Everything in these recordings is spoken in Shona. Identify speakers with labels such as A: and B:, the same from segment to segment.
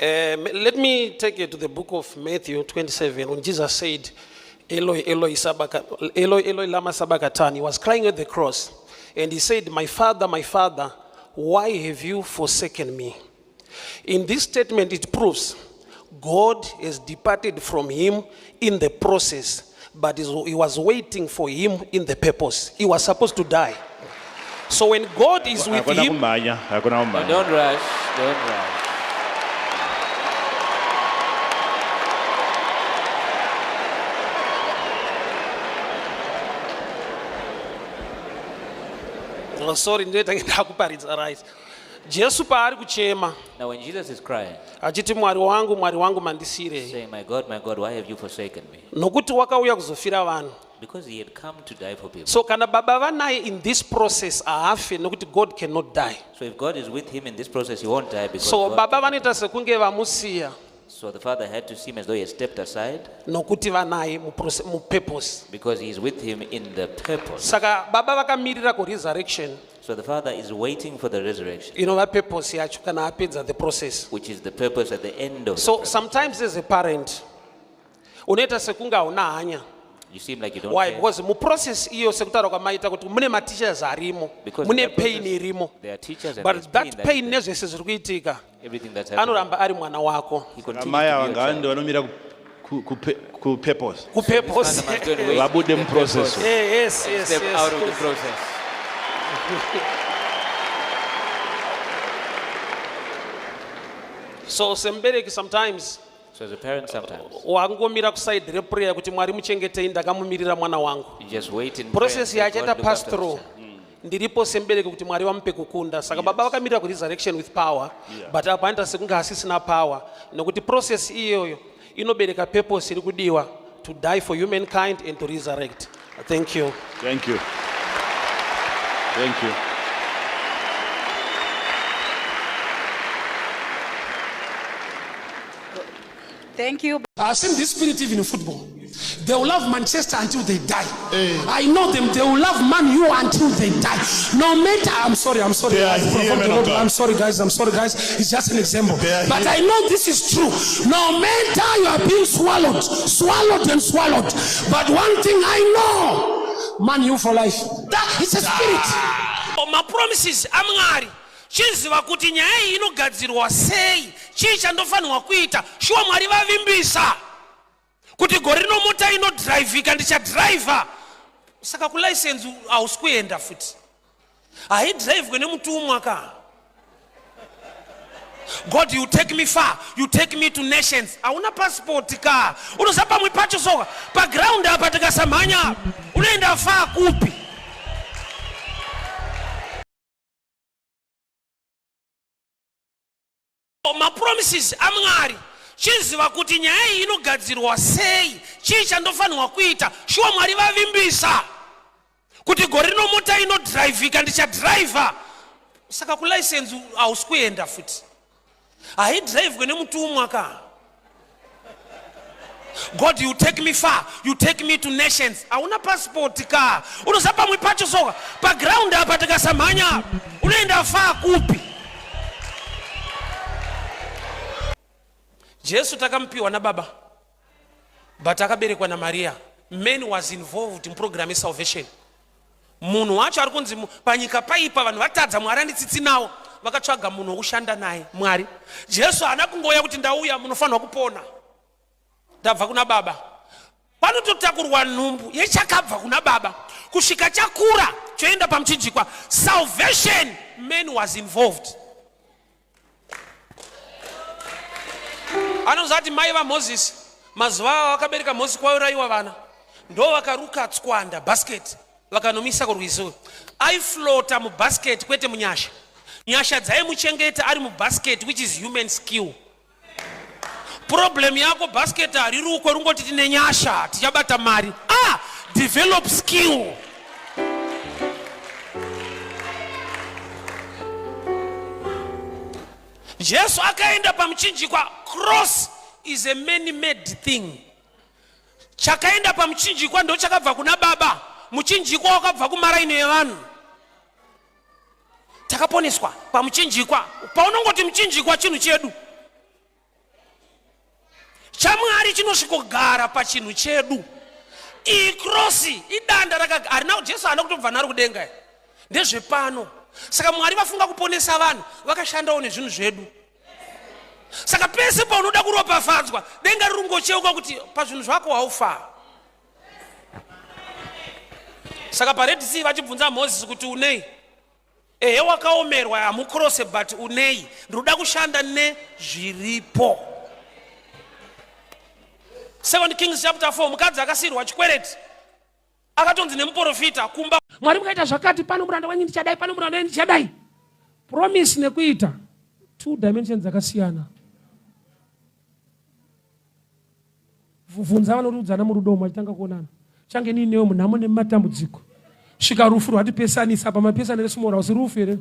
A: Let me take you to the book of Matthew 27 when Jesus said, Eloi, Eloi, Eloi, Eloi, lama sabachthani. He was crying at the cross and he said, my Father, why have you forsaken me? In this statement, it proves God has departed from him in the process, but he was waiting for him in the purpose. He was supposed to die. So when God is with him,
B: Don't rush.
A: oh, sorry, right. Jesus paari kuchema.
B: Now when Jesus is crying,
A: Achiti mwari wangu mandisire.
B: saying, my God, why have you forsaken me?
A: Nokuti wakauya kuzofira vanhu.
B: Because he had come to die for people.
A: So kana baba vanaye in this process ahafe nokuti God cannot die.
B: So if God is with him in this process, he won't die because
A: So
B: God
A: baba
B: cannot die.
A: vanoita sekunge vamusiya.
B: So the father had to seem as though he had stepped aside
A: Nokuti vanaye mu purpose.
B: because he is with him in the purpose.
A: Saka baba vakamirira ku resurrection.
B: So the father is waiting for the resurrection,
A: You know that purpose yacho kana apedza the process.
B: which is the purpose at the end of
A: So
B: the
A: sometimes as a parent unoita sekunge hauna hanya.
B: you seem like you don't
A: Why?
B: care.
A: Because mu process iyo sekutaura kwamaita kuti mune ma-teachers arimo,
B: Because
A: mune
B: in that
A: pain
B: process,
A: irimo.
B: there are teachers and
A: But
B: there's
A: that
B: that
A: pain
B: is there.
A: nezvese zviri kuitika
B: Everything that's happening,
A: anoramba ari mwana wako.
B: he continues to be
C: Amaya
B: your child.
C: wangando vanomira ku purpose.
A: Kupurpose.
B: Father must go and wait
C: Vabude
B: the
C: mu process.
B: purpose
A: Yes,
B: and
A: yes,
B: step out of the
A: yes.
B: process.
A: So sembereki sometimes
B: So as a parent, sometimes
A: wangomira kuside reprayer kuti Mwari muchengetei ndakamumirira mwana wangu.
B: you just wait in
A: Process
B: prayer and say,
A: yachaita
B: God, look
A: pass
B: after
A: through.
B: this.
A: Ndiripo sembereki kuti Mwari vamupe kukunda. Saka baba vakamirira ku resurrection with power, but apa anoita sekunge asisina power. Nokuti process iyoyo inobereka purpose iri kudiwa to die for humankind and to resurrect. Thank you.
C: Thank you. Thank you.
D: Thank you.
E: I've seen this spirit even in football. They will love Manchester until they die. I know them. They will love Man U until they die. No matter. I'm sorry. I'm sorry. I'm sorry, guys. It's just an example. But I know this is true. No matter you are being swallowed. But one thing I know, Man U for life. That is a spirit.
A: My promises amngari chinziva kuti nyaya iyi inogadzirwa sei chii chandofanirwa kuita shuwa Mwari vavimbisa kuti gore rino mota inodhiraivhika ndichadhiraivha saka kulaisensi hausi kuenda futi haidhiraivhwe nemutumwa ka. God, you take me far, you take me to nations. Hauna passport ka unoza pamwe pacho soka paground apa tikasamhanya unoenda far kupi. My promises amngari chinziva kuti nyaya iyi inogadzirwa sei chii chandofanirwa kuita shuwa Mwari vavimbisa kuti gore rino mota inodhiraivhika ndichadhiraivha saka kulaisensi hausi kuenda futi haidhiraivhwe nemutumwa ka. God, you take me far, you take me to nations. Hauna passport ka unoza pamwe pacho soka paground apa tikasamhanya unoenda far kupi. Jesu takampiwa na baba but akaberekwa na Maria. Man was involved in program of salvation. Munhu wacho ari kunzi panyika paipa vanhu vatadza Mwari anditsitsi nawo vakatsvaga munhu wokushanda naye Mwari. Jesu haana kungoya kuti ndauya munofanirwa kupona ndabva kuna baba. Panototakurwa nhumbu yechakabva kuna baba kusvika chakura choenda pamuchinjikwa. Salvation, man was involved. Anozati mai vaMozisi mazuva avo vakabereka Mozisi kwauraiwa vana ndo vakaruka tswanda basket vakanomisa kurwizi. Aiflota mubasket kwete munyasha. Nyasha dzaimuchengeta ari mubasket, which is human skill. Problem yako basket hariruko rungoti tine nyasha tichabata mari. Develop skill. Jesu akaenda pamuchinjikwa. Cross is a man-made thing. Chakaenda pamuchinjikwa ndo chakabva kuna baba. Muchinjikwa wakabva kumaraini yevanhu. Takaponeswa pamuchinjikwa. Paunongoti muchinjikwa chinhu chedu.
E: chamwari chinosvikogara pachinhu chedu. Ikrosi idanda arina Jesu ana kutobva naro kudenga ndezvepano. Saka Mwari vafunga kuponesa vanhu vakashandawo nezvinhu zvedu. Saka pese paunoda kuropafadzwa denga rirungocheuka kuti pazvinhu zvako haufa. Saka paRed Sea vachibvunza Moses kuti unei? Ehe wakaomerwa hamukrose but unei? Ndoda kushanda nezviripo. 2 Kings chapter 4 mukadzi akasirwa chikwereti akatonzi nemuprofita kumba Mwari mukaita zvakati pano muranda wenyu ndichadai pano muranda wenyu ndichadai. Promise nekuita 2 dimensions dzakasiyana. Vunza vanorudzana murudo machitanga kuonana. Change nini newe munhamo nematambudziko. Svika rufu rwatipesanisa pamapesana resumora usi rufu here.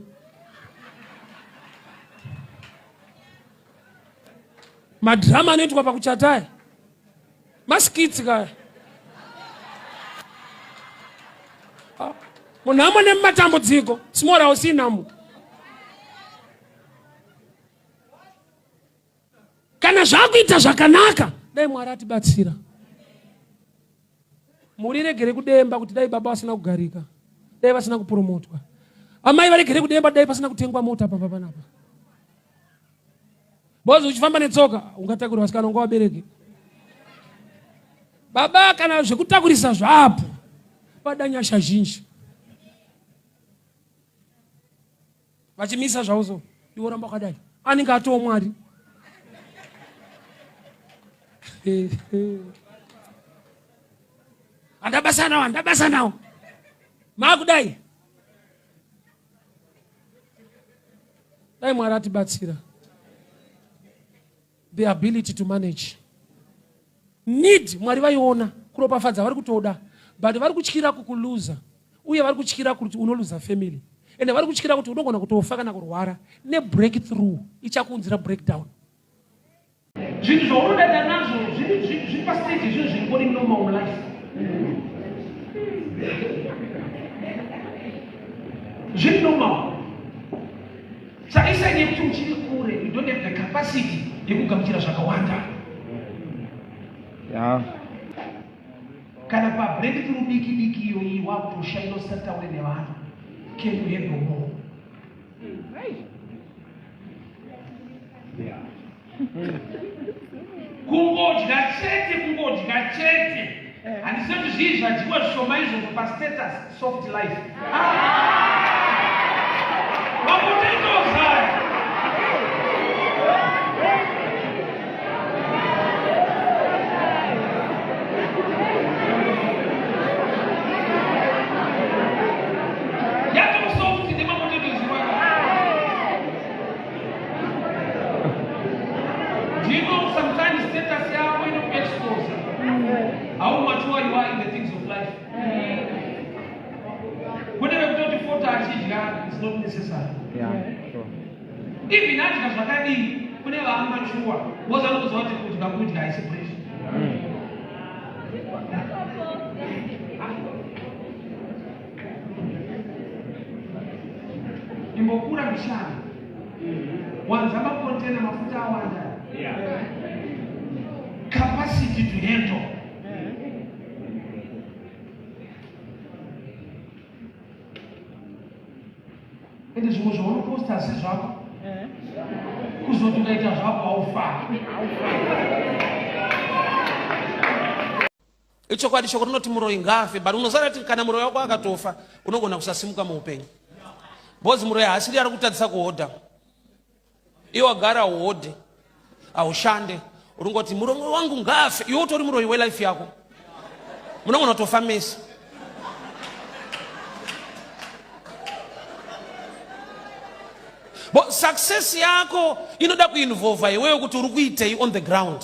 E: Madrama anoitwa pakuchatai. Maskits kaya. Munhamo nematambudziko simora usinamu. Kana zvakuita zvakanaka dai Mwari atibatsira. Muriregere kudemba kuti dai baba vasina kugarika, dai vasina kupromotwa. Amai varegere kudemba dai pasina kutengwa mota pamba panapa. Bozi uchifamba netsoka ungatakura vasikana ngo vabereki. Baba kana zvekutakurisa zvapo padanyasha zhinji. Vachimisa zvauzo iwo ramba kadai. Anenge atoo Mwari. Andabasa nawo. Makudai. Dai Mwari atibatsira. The ability to manage. Need Mwari vaiona kuropafadza vari kutoda. But vari kutyira kukuluza. Uye vari kutyira kuti unoluza family. Ende vari kutyira kuti unogona kutofa kana kurwara. Ne breakthrough ichakunzira breakdown. Zvinhu zvaunoda nazvo zviri pastage zvinhu zvingori normal life. Zviri normal. Saka isaine kuti uchiri kure you don't have the capacity yekugamuchira zvakawanda. Yeah. Kana pa breakthrough diki iyo wakutoshaino sataure nevanhu. Can you handle more? Right. Yeah. Kungodya chete. Handisati zvizvi zvadyiwa zvishoma izvozvo pastatus soft life. Wakutendoza. How mature you are in the things of life. Whenever you don't afford to achieve God, it's not necessary. Yeah, sure. Even as Zakadi, whenever I'm not sure, was I not what to put the good guys in place? Imbokura mishana. Wanzama container mafuta wanda. Capacity to handle. Ende zvimwe zvaunoposta asi zvako kuzoti ukaita zvako haufa. Ichokwadi shoko rinoti muroyi ngafe but unoziva kuti kana muroyi wako akatofa unogona kusasimuka muupenyu. Bhozi muroyi haasiri ari kutadzisa kuhodha. Iwe wagara uhodhe haushande urongoti muroyi wangu ngafe iwe utori muroyi welife yako munogona kutofa mese. But success yako inoda kuinvolve iwewe kuti uri kuitei on the ground.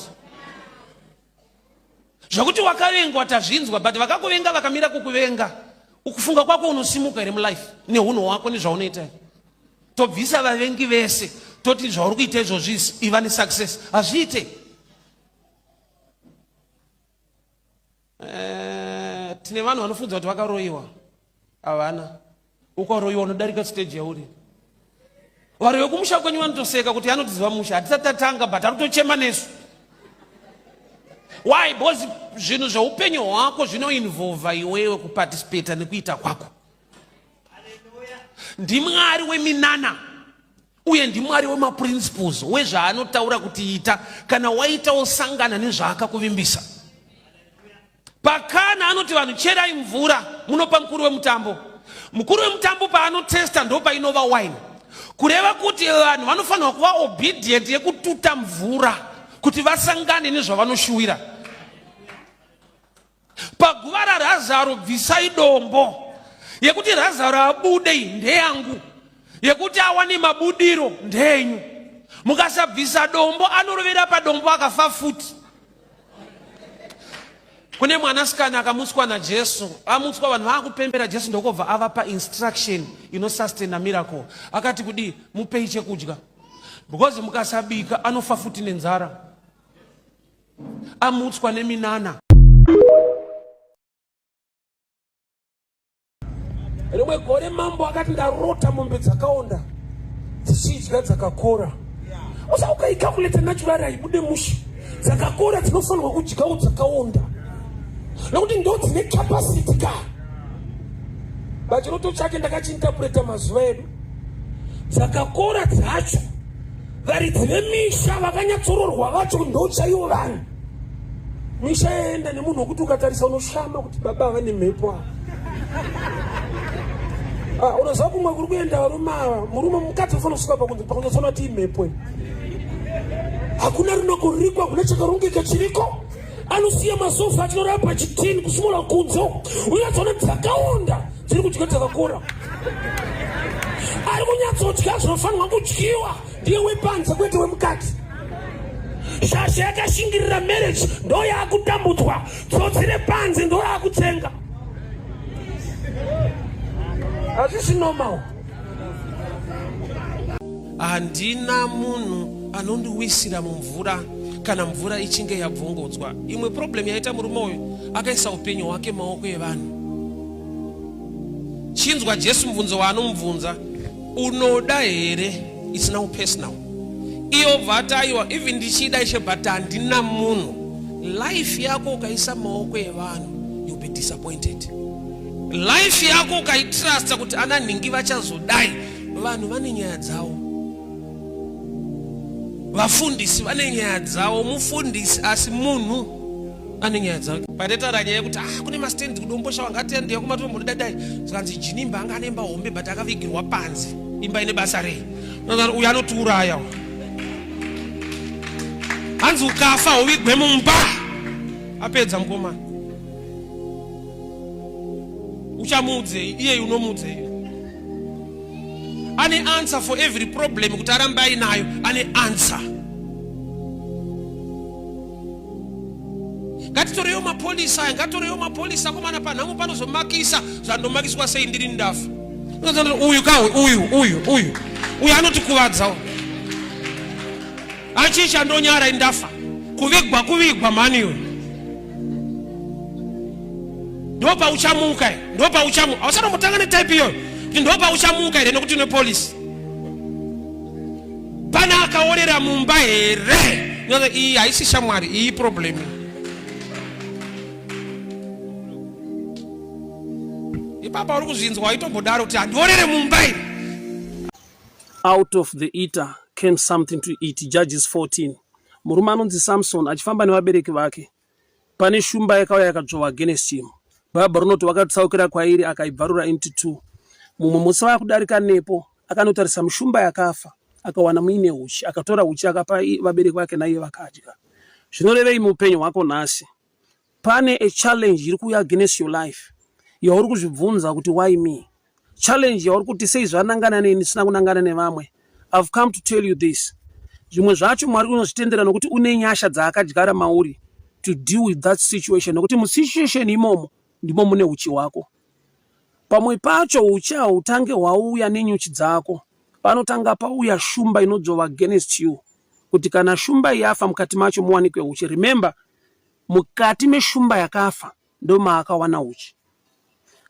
E: Zvakuti wakavengwa tazvinzwa but vakakuvenga vakamira kukuvenga ukufunga kwako unosimuka here mulife neunhu hwako nezvaunoita. Tobvisa vavengi vese toti zvauri kuita izvozvisi iva nesuccess hazviite. Tine vanhu vanofunza kuti vakaroyiwa havana. Ukaroyiwa unodarika stage yauri. Vari vekumusha kwenyu vanotoseka kuti anotiziva musha hatisatatanga but ari kutochema nesu. Why? Because zvinhu zveupenyu hwako zvinoinvolva iwewe kuparticipate nekuita kwako. Ndimwari weminana uye ndimwari wemaprinciples wezvaanotaura kuti ita kana waita osangana nezvaakakuvimbisa. Pakana anoti vanhu cherai mvura munopa mukuru wemutambo. Mukuru wemutambo paanotesta ndo painova wine. Kureva kuti vanhu vanofanirwa kuva obedient yekututa mvura kuti vasangane nezvavanoshuwira. Paguva raRazaro bvisai dombo yekuti Razaro abude ndeyangu, yekuti awane mabudiro ndenyu. Mukasabvisa dombo anorovera padombo akafa futi. Kune mwanasikana akamutswa naJesu, amutswa vanhu vakupembera Jesu ndokobva avapa instruction inosustain a miracle. Akati kudi mupei chekudya. Because mukasabika anofa futi nenzara. Amutswa neminana. Rimwe gore mambo akati ndarota mombe dzakaonda dzichidya dzakakora. Usa ukaikalkulate naturally aibude mushi. Dzakakora dzinofanirwa kudyawo dzakaonda. Nokuti ndo dzine capacity ka. Bachiroto chake ndakachinterpreta mazuva edu. Dzakakora dzacho vari dzine misha vakanyatsororwa vacho ndo chaiwo vanhu. Misha yaenda nemunhu wekuti ukatarisa unoshama kuti baba vane mhepo. Unoziva kumwe kuri kuenda murume mukadzi unofanira kusvika pakunyatsoona kuti imhepo. Hakuna rinoko ririko, hakuna chakarongeka chiriko. Anosiya masofa achinorapa pachitini kusumura kunzo. Unyatsoona dzakaonda dziri kudya dzakakora. Ari kunyatsodya zvinofanirwa kudyiwa ndiye wepanze kwete wemukati. Shasha yakashingirira marriage ndo yaakutambudzwa. Tsotsi repanze ndo yaakutsenga. Hazvisi normal. Handina munhu anondiwisira mumvura kana mvura ichinge yabvongodzwa. Imwe problem yaita murume uyu akaisa upenyu hwake maoko evanhu. Chinzwa Jesu mubvunzo waanomubvunza, unoda here? It's now personal. Iyo bvataiwa even ndichida ishe but handina munhu. Life yako ukaisa maoko evanhu, you'll be disappointed. Life yako ukaitrust kuti ananhingi vachazodai, vanhu vane nyaya dzavo. Vafundisi vane nyaya dzavo, mufundisi asi munhu ane nyaya dzake. Patetaura nyaya yekuti kune mastendi kudombosha wangatende kumatombo dai zvanzi jinimba anga anemba hombe but akavigirwa panzi. Imba ine basa rei? Uyu anotiuraya. Hanzi ukafa uvigwe mumba. Apedza mukomana. Uchamudze iye unomudze. Ane answer for every problem kuti aramba inayo, ane answer. Ngatitoriyo mapolisa komana panhamu panozomakisa zvandomakiswa sei ndiri ndafa. Uyu kawe uyu anotikuvadza. Achicha ndonyara indafa. Kuvigwa maniyo. Ndopa uchamuka. Awasana mutanga ne type iyo. Ndopa uchamuka ire nokuti ne police. Pana akaorera mumba here. Nyoza iyi haisi shamwari, iyi problem. Ipapa uri kuzvinzwa aitombodaro kuti andiorere mumba.
A: Out of the eater came something to eat. Judges 14. Murume anonzi Samson achifamba nevabereki vake. Pane shumba yakauya yakadzvova against him. Bhabha rinoti wakatsaukira kwairi akaibvarura into 2. Mumwe musi vakudarika nepo akanotarisa mushumba yakafa, akawana muine uchi, akatora uchi akapa vabereki vake naiye vakadya. Zvinorevei muupenyu hwako nhasi? Pane a challenge iri kuuya against your life. Yauri kuzvibvunza kuti why me? Challenge yauri kuti sei zvanangana neni sina kunangana nevamwe. I've come to tell you this. Zvimwe zvacho Mwari unozvitendera nokuti une nyasha dzaakadyara mauri to deal with that situation. Nokuti musituation imomo ndimo mune uchi hwako. Pamwe pacho uchi hautange hwauya nenyuchi dzako. Panotanga pauya shumba inodzvova against you. Kuti kana shumba yafa mukati macho muwanikwe uchi. Remember, mukati meshumba yakafa ndo maakawana uchi.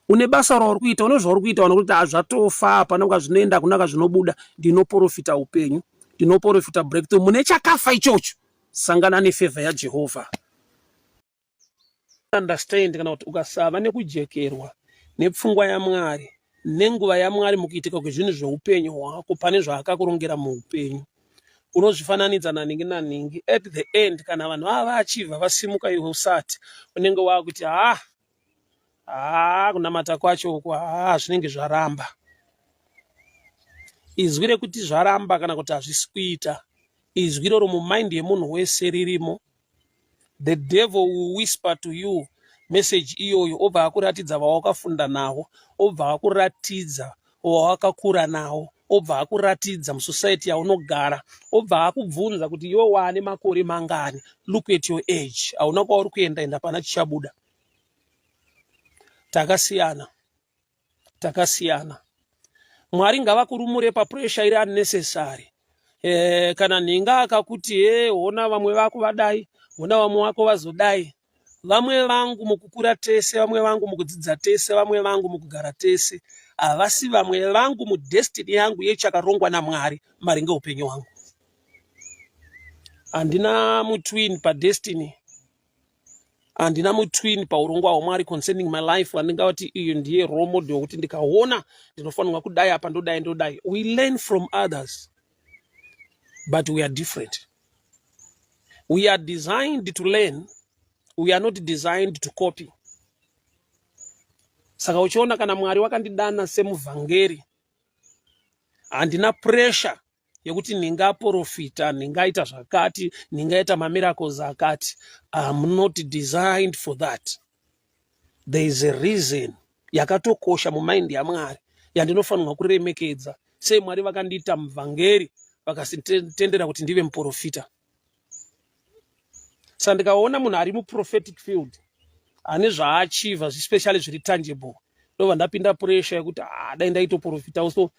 A: Une basa rauri kuita, une zvauri kuita wanokuti zvatofa apana kunga zvinoenda kunaka zvinobuda, ndinoprofita upenyu, ndinoprofita breakthrough. Mune chakafa ichocho, sangana nefavor yaJehovha. understand kana kuti ukasava nekujekerwa nepfungwa yaMwari nenguva yaMwari mukuitika kwezvinhu zveupenyu hwako pane zvaakakurongera muupenyu, unozvifananidza naningi naningi. At the end kana vanhu ava achivha vasimuka iwe usati, unenge wakuti kunamata kwacho uku zvinenge zvaramba. Izwi rekuti zvaramba kana kuti hazvisi kuita, izwi roro mumind yemunhu wese ririmo. The devil will whisper to you message iyoyo, obva akuratidza vawakafunda nawo, obva akuratidza wawakakura nawo, obva akuratidza musociety yaunogara, obva akubvunza kuti iwe wane makore mangani, look at your age, hauna kwauri kuenda pana chichabuda. Takasiyana. Mwari ngavakurumure papressure iri unnecessary. Kana ninga akakuti ona vamwe vako vadai, ona vamwe vako vazodai, vamwe vangu mukukura tese, vamwe vangu mukudzidza tese, vamwe vangu mukugara tese, havasi vamwe vangu mudestiny yangu yechakarongwa naMwari maringe upenyu wangu. Handina mutwin padestiny, handina mutwin paurongwa hwaMwari concerning my life wandingati iyo ndiye role model kuti ndikaona ndinofanirwa kudai apa ndodai. We learn from others, but we are different. We are designed to learn, we are not designed to copy. Saka uchiona kana Mwari wakandidana semuvhangeri, handina pressure yekuti ningaprofita, ningaita zvakati, ningaita mamiracles akati. I'm not designed for that. There is a reason yakatokosha mumind yaMwari yandinofanirwa kuremekedza. Sei Mwari vakandiita muvhangeri vakasitendera kuti ndive muprofita. Saka ndikaona munhu ari muprophetic field ane zvaachiva especially zviri tangible, ndobva ndapinda pressure yekuti dai ndaitoprofita also.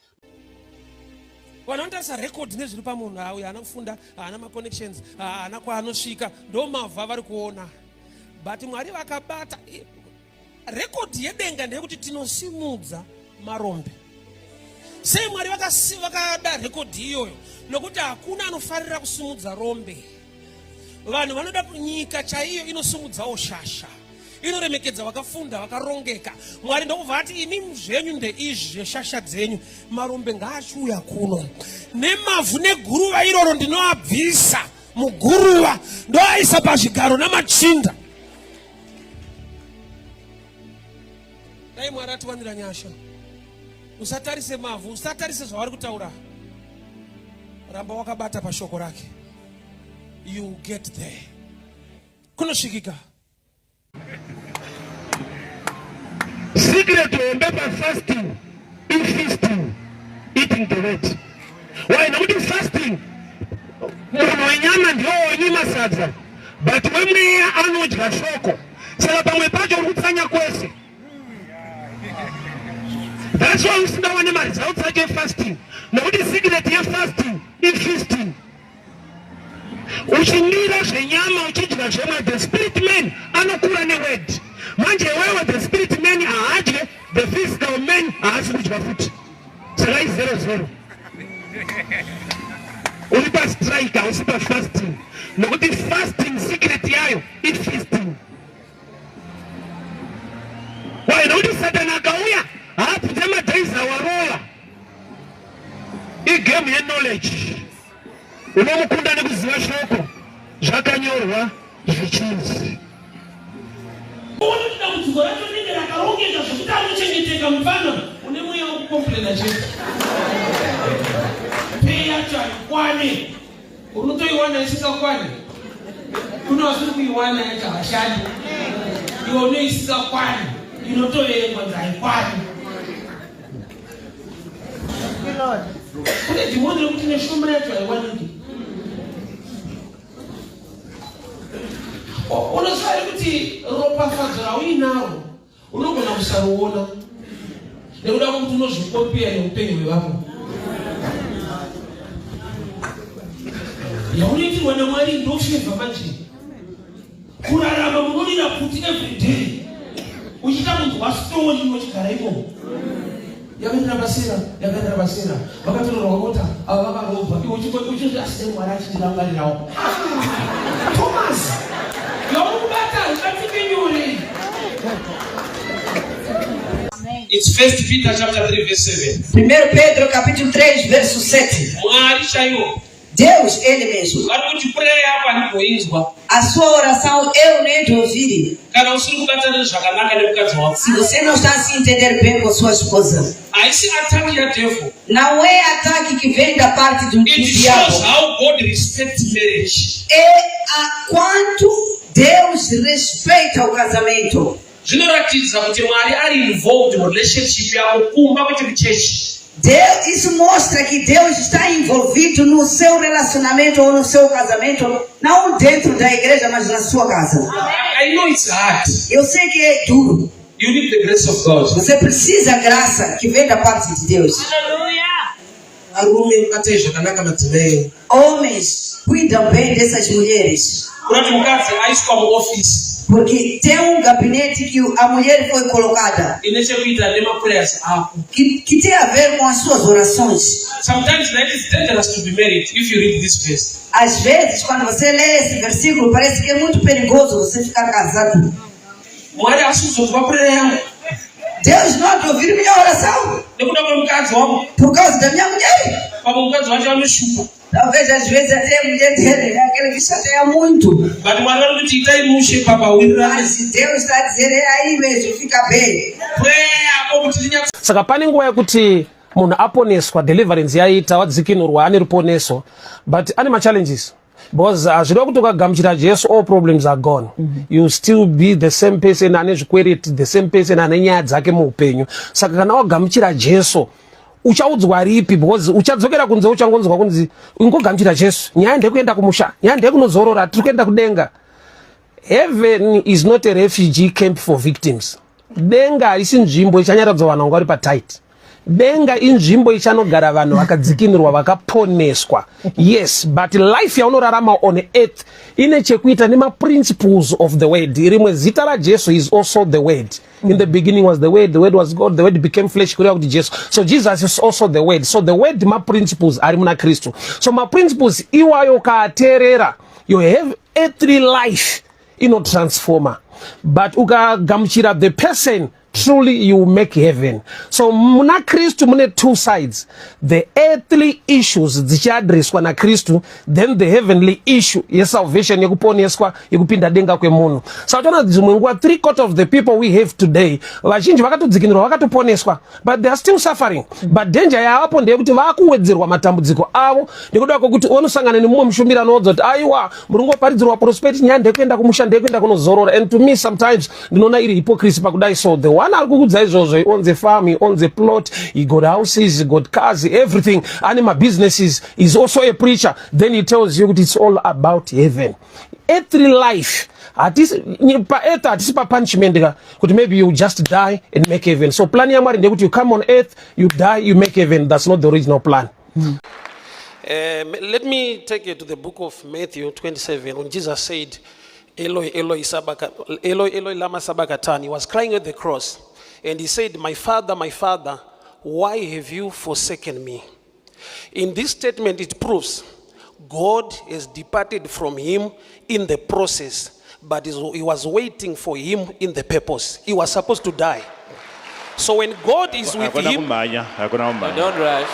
A: Wanaondasa record nezviri pamunhu auya ana kufunda, ana maconnections, ana kwaanosvika, ndo mavha vari kuona. But Mwari vakabata record yedenga ndeyekuti tinosimudza marombe. Sei Mwari vakada record iyoyo nokuti hakuna anofarira kusimudza rombe. Vanhu vanoda nyika chaiyo inosimudzawo shasha, inoremekedza vakafunda vakarongeka. Mwari ndokubva ati imi zvenyu ndeizvi zveshasha dzenyu, marombe ngaachiuya kuno nemavhu neguruva iroro ndinoabvisa muguruva ndoaisa pazvigaro namachinda. Dai Mwari atiwanira nyasha. Usatarise mavhu, usatarise zvavari kutaura, ramba wakabata pashoko rake. You get there. Kunosvikika.
D: Secret to remember fasting, in feasting, eating the word. Why not fasting? Munhu wenyama ndiwo wonyima sadza, but wemweya anodya shoko. Saka pamwe pacho uri kutsanya kwese. That's why usina wane maresults ake fasting. Nokuti secret yefasting, in feasting. Uchimira zvenyama uchidya zvemwe, the spirit man anokura neword. Manje wewe the spirit man haadye, the physical man haasi kudya futi. Saka i0-0. Uri pastrike, hausi pafasting. Nokuti fasting secret yayo in feasting. Why nokuti Satani akauya haapedza madays awarola. Igame ye-knowledge. Unomukunda nekuziva shoko zvakanyorwa zvichinzi.
A: Unoda kudzora tonenge rakarongeka zvokuti anochengeteka mufana une mweya wekukomplena chete. Pei yacho haikwane, unotoiwana isingakwane. Kune vasiri kuiwana yacho hashandi, iwe unoisingakwane inotoverengwa kuti haikwane. Kune dhimoni rekuti neshoma yacho haiwaniki. Unoziva kuti ropafadzo rauinawo unogona kusaruona nekuda kwokuti unozvikopia neupenyu hwevamwe. Yaunoitirwa naMwari ndofevha manje. Kurarama munodira kuti everyday uchiita munhu wastori unochigara imomo. Yakaendera basera, vakatorerwa mota, ava vakarobva, iwe uchiti asina Mwari achirangarirawo. Thomas! Yaunokubata, ngatipe nyore.
E: It's 1 Peter chapter 3 verse 7.
F: 1 Pedro capítulo 3 verso 7. Deus, Ele mesmo. A sua oração eu nem te ouvirei. Se você não está a se entender bem com sua esposa, não é ataque que vem da parte do diabo. É a quanto Deus respeita o casamento. Isso mostra que Deus está envolvido no seu relacionamento ou no seu casamento, não dentro da igreja, mas na sua casa.
E: I know it's hard.
F: Eu sei que é duro.
E: You need the grace of God.
F: Você precisa da graça que vem da parte de Deus. Homens, cuidam bem dessas mulheres. Porque tem gabinete que a mulher foi colocada que tem a ver com as suas orações.
E: Sometimes it's dangerous to be married if you read this verse.
F: Às vezes, quando você lê esse versículo, parece que é muito perigoso você ficar casado. Deus não te ouviu minha oração por causa da minha mulher. Talvez às vezes até a mulher dele é aquele que chateia muito. Mas se Deus está dizendo é aí mesmo, fica bem.
A: Saka pane nguva yekuti munhu aponeswa, deliverance yaita, wadzikinurwa, ane ruponeso, but ane ma-challenges. Because azvirevo kuti ukagamuchira Jesu, all problems are gone. You still be the same person ane zvikwereti, the same person ane nyaya dzake muupenyu. Saka kana wagamuchira Jesu, uchaudzwa ripi? Because uchadzokera kunze uchangonzwa kunzi ungogamuchira Jesu, nyaya ndekuenda kumusha, nyaya ndekunozorora, tiri kuenda kudenga. Heaven is not a refugee camp for victims. Denga harisi nzvimbo ichanyaradza vanhu vanga vari patight. Denga inzvimbo ichanogara vanhu vakadzikinurwa, vakaponeswa. Yes, but life yaunorarama on earth ine chekuita nema-principles of the word. Rimwe zita raJesu is also the word. In the beginning was the word was God, the word became flesh, kureva kuti Jesu. So Jesus is also the word. So the word ma-principles ari muna Kristu. So ma-principles iwayo kaateerera, you have earthly life inotransforma. But ukagamuchira the person, truly you will make heaven. So muna Kristu mune two sides. The earthly issues dzichiadreswa na Kristu, then the heavenly issue yesalvation, yekuponeswa, yekupinda denga kwemunhu. So tona dzimwe nguva 3/4 of the people we have today, vazhinji vakatodzikinurwa, vakatoponeswa, but they are still suffering. But danger yavapo ndeyekuti vakuwedzerwa matambudziko avo, nekuda kwekuti unosangana nemumwe mushumiri anoudza kuti aiwa muri ngoparidzirwa prosperity, nyaya ndekuenda kumusha, ndekuenda kunozorora. And to me sometimes ndinoona iri hypocrisy pakudai. So the one ari kukudza izvozvo, he owns a farm, he owns a plot, he got houses, he got cars, everything, and my businesses, is also a preacher. Then he tells you it's all about heaven. Earthly life, hatisi pa punishment, kuti maybe you just die and make heaven. So plan yamari ndekuti you come on earth, you die, you make heaven. That's not the original plan.
B: Let me take you to the book of Matthew 27, when Jesus said, Eloi, Eloi, Eloi, Eloi, lama sabachthani. He was crying at the cross, and he said, my Father, why have you forsaken me? In this statement, it proves God has departed from him in the process, but he was waiting for him in the purpose. He was supposed to die. So when God is with him,
C: Don't rush.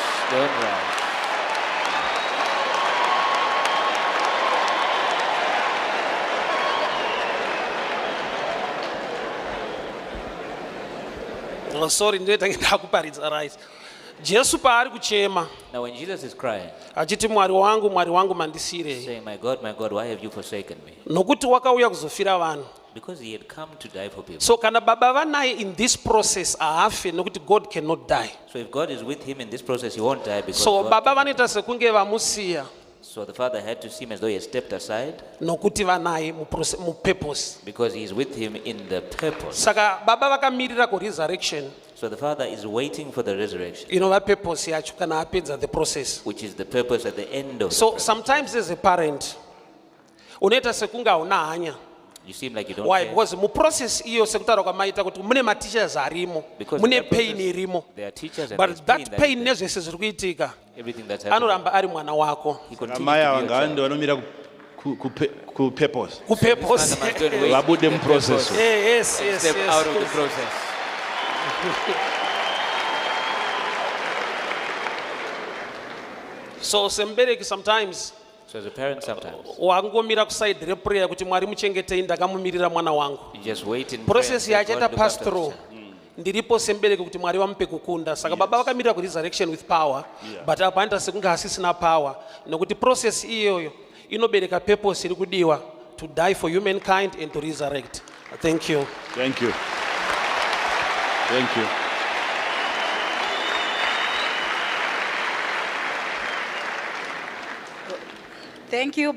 B: oh, sorry, right. Jesu paari kuchema.
G: Now when Jesus is crying,
B: achiti mwari wangu mandisire.
G: saying, my God, why have you forsaken me?
B: Nokuti wakauya kuzofira vanhu.
G: Because he had come to die for people.
B: So kana baba vanaye in this process ahafe nokuti God cannot die.
G: So if God is with him in this process, he won't die because
B: So
G: God
B: baba
G: cannot
B: vanoita sekunge vamusiya.
G: So the father had to seem as though he had stepped aside
B: Nokuti vanaye mu purpose.
G: because he is with him in the purpose.
B: Saka baba vakamirira ku resurrection.
G: So the father is waiting for the resurrection,
B: Inova purpose yacho kana apedza the process.
G: which is the purpose at the end of the
B: So
G: process.
B: sometimes as a parent unoita sekunge hauna hanya.
G: You seem like you don't
B: Why?
G: care.
B: Because mu process iyo sekutaura kwamaita kuti mune ma-teachers arimo,
G: Because
B: mune
G: that process,
B: pain irimo,
G: there are teachers and
B: but
G: there's
B: that
G: that
B: pain
G: is
B: nezvese zviri kuitika
G: everything that's happening.
B: anoramba ari mwana wako
G: He continues to
C: amai
G: be
C: ava
G: your child.
C: ngavandi vanomira kupurpose
B: kupurpose.
G: This man must go and wait
C: vabude
G: in the
C: muprocess
G: purpose
B: Yes,
G: and
B: yes,
G: step
B: yes.
G: out of the process.
A: So sembereki sometimes
G: So as a parent, sometimes
A: wangomira kuside reprayer kuti Mwari muchengetei ndakamumirira mwana wangu.
G: you just wait in prayer.
A: Process
G: and say,
A: yachaita
G: God, look
A: pass
G: after
A: through.
G: this.
A: Ndiripo sembereki kuti Mwari wamupe kukunda. Saka baba vakamirira ku resurrection with power, but apa anta sekunga asisina power. Nokuti process iyoyo inobereka purpose iri kudiwa to die for humankind and to resurrect. Thank you.
C: Thank you. Thank you.
H: Thank you.